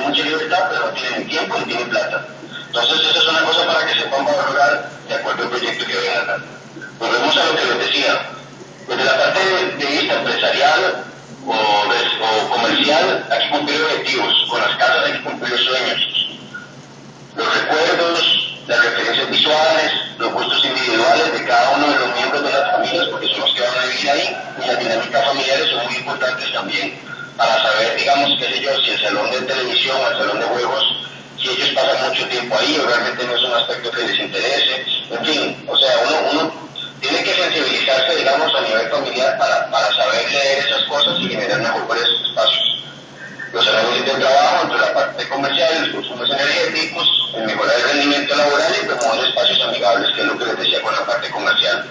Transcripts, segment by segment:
mucha libertad, pero no tiene ni tiempo ni tiene plata. Entonces, esa es una cosa para que sepan valorar de acuerdo al proyecto que vayan a dar. Volvemos a lo que les decía. Desde la parte de vista empresarial o comercial, hay que cumplir objetivos. Con las casas hay que cumplir los sueños. Los recuerdos, las referencias visuales, los gustos individuales de cada uno de los miembros de las familias, porque son los que van a vivir ahí, y las dinámicas familiares son muy importantes también, para saber, digamos, qué sé yo, si el salón de televisión o el salón de juegos, si ellos pasan mucho tiempo ahí o realmente no es un aspecto que les interese. En fin, o sea, uno tiene que sensibilizarse, digamos, a nivel familiar para saber leer esas cosas y generar mejores espacios. Los análisis del trabajo entre la parte comercial, los consumos energéticos, el mejorar el rendimiento laboral y promover espacios amigables, que es lo que les decía con la parte comercial.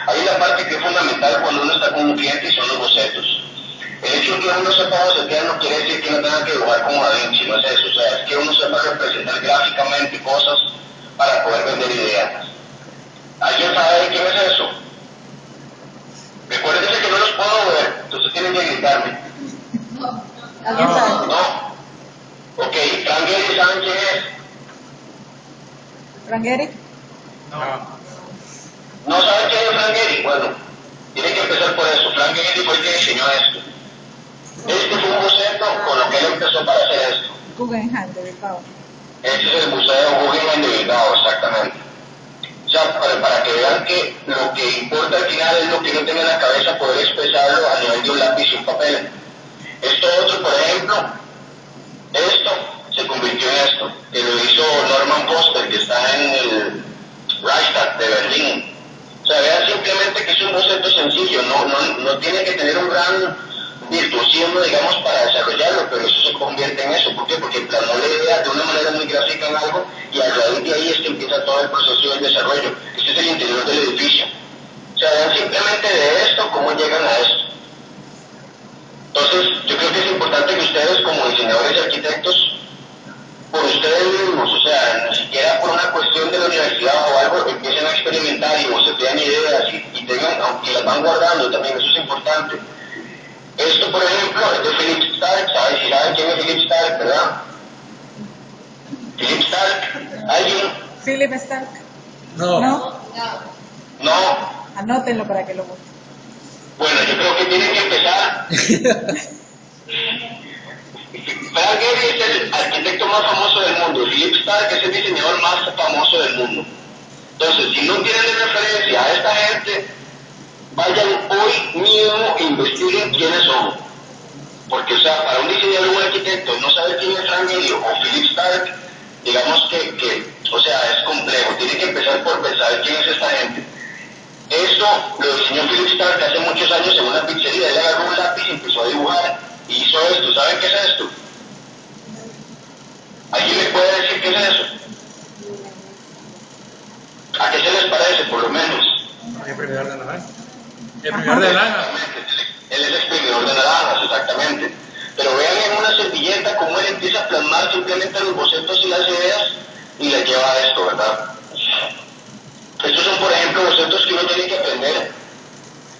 Hay una parte que es fundamental cuando uno está con un cliente y son los bocetos. El hecho de que uno sepa bocetear no quiere decir que no tenga que dibujar como Da Vinci, no es eso, o sea, es que uno sepa representar gráficamente cosas para poder vender ideas. ¿Alguien sabe quién es eso? Recuérdense que no los puedo ver, entonces tienen que gritarme. ¿Alguien sabe? No. Ok, Frank Gehry, ¿saben quién es? ¿Frank Gehry? ¿No saben quién es Frank Gehry? Bueno, tienen que empezar por eso. Frank Gehry fue el que diseñó esto. Este fue un boceto con lo que él empezó para hacer esto. Guggenheim de Bilbao. Este es el Museo Guggenheim de Bilbao, exactamente. O sea, para que vean que lo que importa al final es lo que uno tiene en la cabeza, poder expresarlo a nivel de un lápiz y un papel. Esto otro, por ejemplo, esto se convirtió en esto, que lo hizo Norman Foster, que está en el Reichstag de Berlín. O sea, vean simplemente que es un boceto sencillo, no tiene que tener un gran virtuosismo, digamos, para desarrollarlo, pero eso se convierte en eso. ¿Por qué? Porque plasmó la idea de una manera muy gráfica en algo y a raíz de ahí es que empieza todo el proceso del desarrollo. Este es el interior del edificio. O sea, vean simplemente de esto cómo llegan a esto. Entonces, yo creo que es importante que ustedes como diseñadores y arquitectos, por ustedes mismos, o sea, ni siquiera por una cuestión de la universidad o algo, empiecen a experimentar y bocetean ideas y tengan, aunque las van guardando también, eso es importante. Esto, por ejemplo, es de Philip Stark, ¿sabes? Si saben quién es Philip Stark, ¿verdad? Philip Stark, ¿alguien? Philip Stark. No. ¿No? No. Anótenlo para que lo busquen. Bueno, yo creo que tienen que empezar. Frank Gehry es el arquitecto más famoso del mundo. Philip Stark es el diseñador más famoso del mundo. Entonces, si no tienen de referencia a esta gente, vayan hoy mismo e investiguen quiénes son. Porque, o sea, para un diseñador o un arquitecto no saber quién es Frank Gehry o Philip Stark, digamos o sea, es complejo. Tiene que empezar por pensar quién es esta gente. Esto lo diseñó Philip Stark hace muchos años en una pizzería. Él agarró un lápiz y empezó a dibujar y hizo esto. ¿Saben qué es esto? ¿Alguien me puede decir qué es eso? ¿A qué se les parece, por lo menos? El exprimidor de naranjas. El exprimidor de naranjas. Él es el exprimidor de naranjas, exactamente. Pero vean en una servilleta cómo él empieza a plasmar simplemente los bocetos y las ideas y les lleva a esto, ¿verdad? Estos son, por ejemplo, bocetos que uno tiene que aprender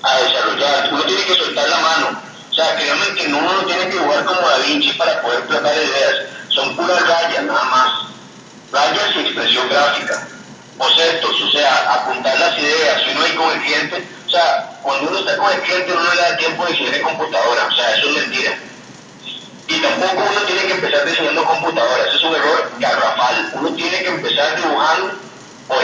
a desarrollar. Uno tiene que soltar la mano. O sea, créanme que uno no tiene que dibujar como Da Vinci para poder plasmar ideas. Son puras rayas, nada más. Rayas y expresión gráfica. Bocetos, o sea, apuntar las ideas. Si uno hay con el cliente, o sea, cuando uno está con el cliente uno no le da tiempo de diseñar en computadora. O sea, eso es mentira. Y tampoco uno tiene que empezar diseñando computadora. Eso es un error garrafal. Uno tiene que empezar dibujando por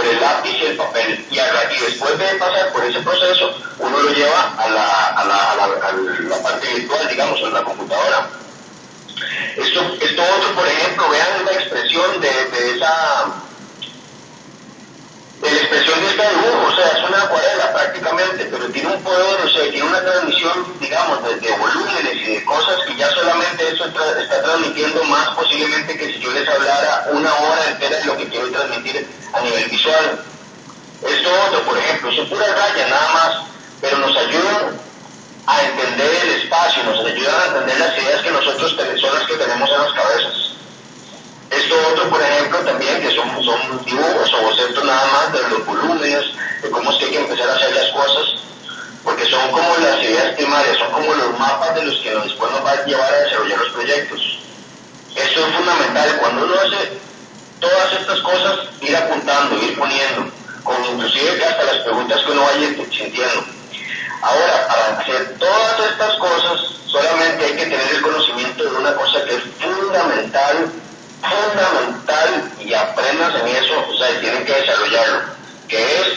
el lápiz y el papel y después de pasar por ese proceso uno lo lleva a la parte virtual, digamos, a la computadora. Esto otro, por ejemplo, vean la expresión de la expresión de este dibujo, o sea, es una acuarela prácticamente, pero tiene un poder, o sea, tiene una transmisión, digamos, de volúmenes y de cosas que ya solamente eso está transmitiendo más posiblemente que si yo les hablara una hora entera de lo que quiero transmitir a nivel visual. Esto otro, por ejemplo, son puras rayas nada más, pero nos ayudan a entender el espacio, nos ayudan a entender las ideas que nosotros son las que tenemos en las cabezas. Esto otro, por ejemplo, también, que son dibujos o bocetos nada más de los volúmenes, de cómo es que hay que empezar a hacer las cosas, porque son como las ideas primarias, son como los mapas de los que después nos va a llevar a desarrollar los proyectos. Eso es fundamental. Cuando uno hace todas estas cosas, ir apuntando, ir poniendo, con inclusive hasta las preguntas que uno vaya sintiendo. Ahora, para hacer todas estas cosas, solamente hay que tener el conocimiento de una cosa que es fundamental, y aprendas en eso, o sea, tienen que desarrollarlo, que es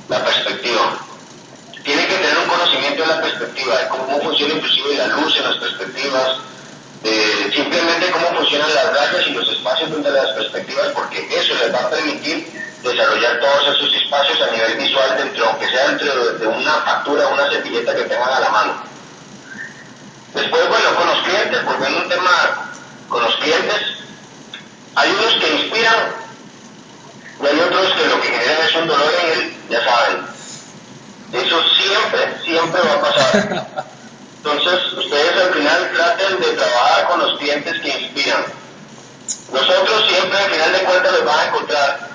la perspectiva. Tienen que tener un conocimiento de la perspectiva, de cómo funciona inclusive la luz en las perspectivas, de simplemente cómo funcionan las rayas y los espacios dentro de las perspectivas, porque eso les va a permitir desarrollar todos esos espacios a nivel visual dentro, aunque sea dentro de una factura, una servilleta que tengan a la mano. Después, bueno, con los clientes, volviendo a un tema con los clientes, hay unos que inspiran y hay otros que lo que generan es un dolor en él, ya saben. Eso siempre va a pasar. Entonces, ustedes al final traten de trabajar con los clientes que inspiran. Nosotros siempre al final de cuentas los van a encontrar,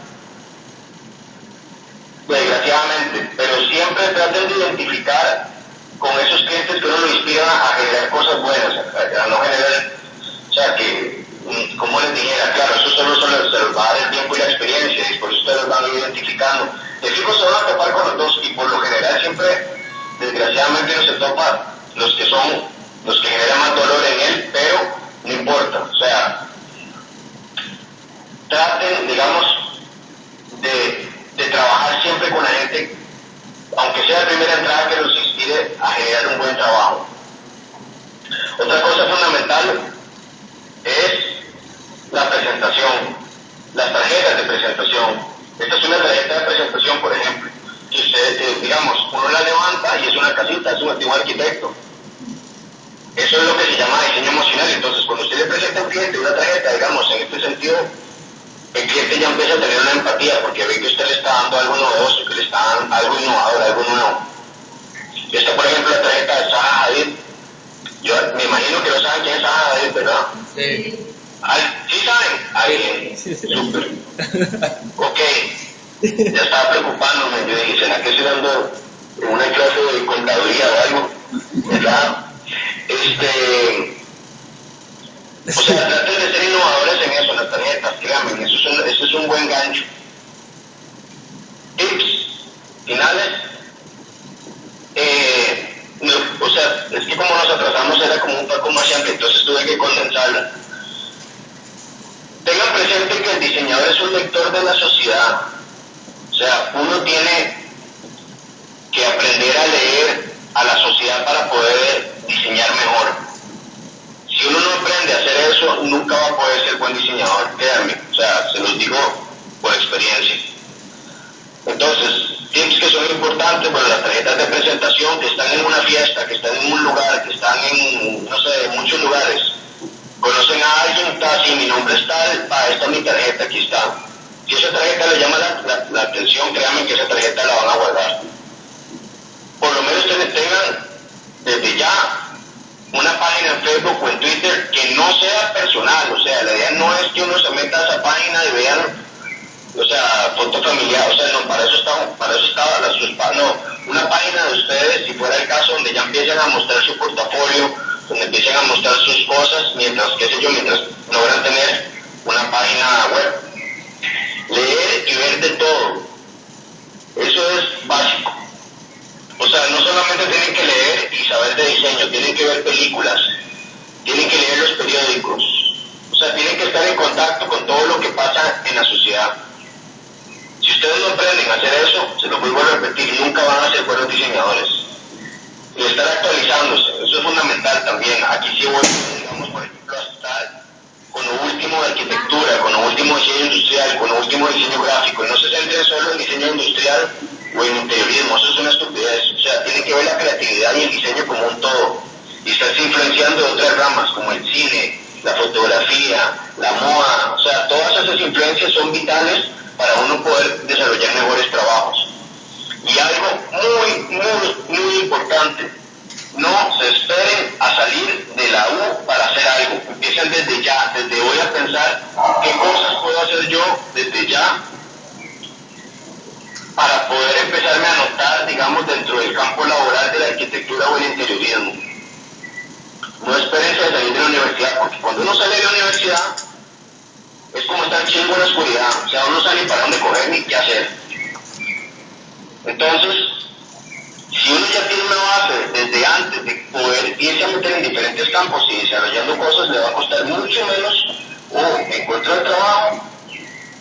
desgraciadamente, pero siempre traten de identificar con esos clientes que uno lo inspiran a generar cosas buenas, a no generar, o sea, que, como les dijera, claro, eso solo se los va a dar el tiempo y la experiencia, y por eso ustedes los van a ir identificando. De fijo se van a topar con los dos, y por lo general siempre, desgraciadamente, no se topa los que generan más dolor en él, pero no importa, o sea, traten, digamos, de trabajar siempre con la gente, aunque sea la primera entrada, que los inspire a generar un buen trabajo. Otra cosa fundamental es la presentación, las tarjetas de presentación. Esta es una tarjeta de presentación, por ejemplo. Si usted, digamos, uno la levanta y es una casita, es un antiguo arquitecto. Eso es lo que se llama diseño emocional. Entonces, cuando usted le presenta a un cliente una tarjeta, digamos, en este sentido, el cliente ya empieza a tener una empatía porque ve que usted le está dando algo novedoso, que le está dando algo innovador, algo nuevo. Esta, por ejemplo, la tarjeta de Zaha Hadid. Yo me imagino que no saben quién es Zaha Hadid, ¿verdad? Sí. ¿Sí saben? Ahí, Sí. súper. Ok. Ya estaba preocupándome. Yo dije, ¿será que estoy dando una clase de contaduría o algo? ¿Verdad? O sea, traten de ser innovadores en eso, en las tarjetas, díganme, eso es un buen gancho. Tips finales. O sea, es que como nos atrasamos era como un poco más amplio, entonces tuve que condensarla. Tengan presente que el diseñador es un lector de la sociedad. O sea, uno tiene que aprender a leer a la sociedad para poder diseñar mejor. Si uno no aprende a hacer eso, nunca va a poder ser buen diseñador, créanme. O sea, se los digo por experiencia. Entonces, tips que son importantes, bueno, las tarjetas de presentación que están en una fiesta, que están en un lugar, que están en, no sé, en muchos lugares. Conocen a alguien, está así, mi nombre es tal, esta es mi tarjeta, aquí está. Si esa tarjeta le llama la atención, créanme que esa tarjeta la van a guardar. Por lo menos ustedes tengan desde ya una página en Facebook o en Twitter que no sea personal, o sea, la idea no es que uno se meta a esa página y vean, o sea, foto familiar, o sea, no, para eso estaba no, una página de ustedes, si fuera el caso, donde ya empiecen a mostrar su portafolio, donde empiecen a mostrar sus cosas, mientras logran tener una página web. Leer y ver de todo, eso es básico. O sea, no solamente tienen que leer y saber de diseño, tienen que ver películas, tienen que leer los periódicos, o sea, tienen que estar en contacto con todo lo que pasa en la sociedad. Si ustedes no aprenden a hacer eso, se lo vuelvo a repetir, nunca van a ser buenos diseñadores. Y estar actualizándose, eso es fundamental también. Aquí sí voy, digamos, por ejemplo, a estar con lo último de arquitectura, con lo último de diseño industrial, con lo último de diseño gráfico. No se centren solo en diseño industrial o en interiorismo, eso es una estupidez. O sea, tienen que ver la creatividad y el diseño como un todo. Y estarse influenciando de otras ramas, como el cine, la fotografía, la moda. O sea, todas esas influencias son vitales para uno poder desarrollar mejores trabajos. Y algo muy importante, no se esperen a salir de la U para hacer algo. Empiecen desde ya, desde hoy a pensar qué cosas puedo hacer yo desde ya para poder empezarme a notar, digamos, dentro del campo laboral de la arquitectura o el interiorismo. No esperen a salir de la universidad, porque cuando uno sale de la universidad, Entonces, si uno ya tiene una base desde antes de poder irse a meter en diferentes campos y desarrollando cosas, le va a costar mucho menos o encontrar trabajo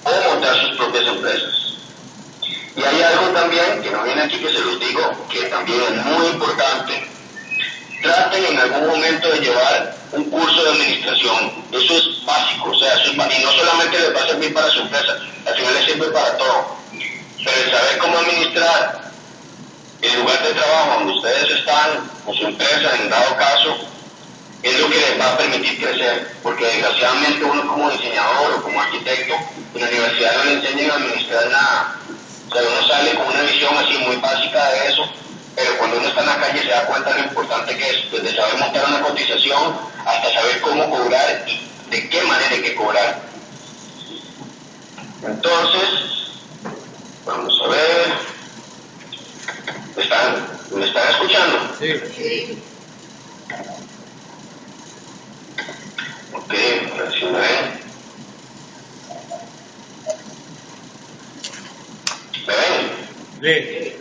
o montar sus propias empresas. Y hay algo también que no viene aquí, que se los digo, que también es muy importante. Traten en algún momento de llevar un curso de administración. Eso es básico, o sea, y no solamente les va a servir para su empresa, al final les sirve para todo. Pero el saber cómo administrar el lugar de trabajo donde ustedes están, o su empresa, en dado caso, es lo que les va a permitir crecer. Porque desgraciadamente uno como diseñador o como arquitecto, en la universidad no le enseñan a administrar nada. O sea, uno sale con una visión así muy básica de eso, pero cuando uno está en la calle se da cuenta de lo importante que es, desde saber montar una cotización hasta saber cómo cobrar y de qué manera hay que cobrar. Entonces, vamos a ver. ¿Me están escuchando? Sí. Ok, a ver si me ven. ¿Me ven? Sí.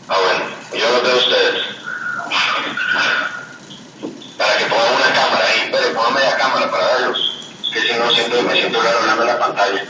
Ah, bueno, yo lo veo a ustedes. Para que pongan una cámara ahí, pero pongan media cámara para verlos. Es que si no, siempre me siento raro hablando en la pantalla.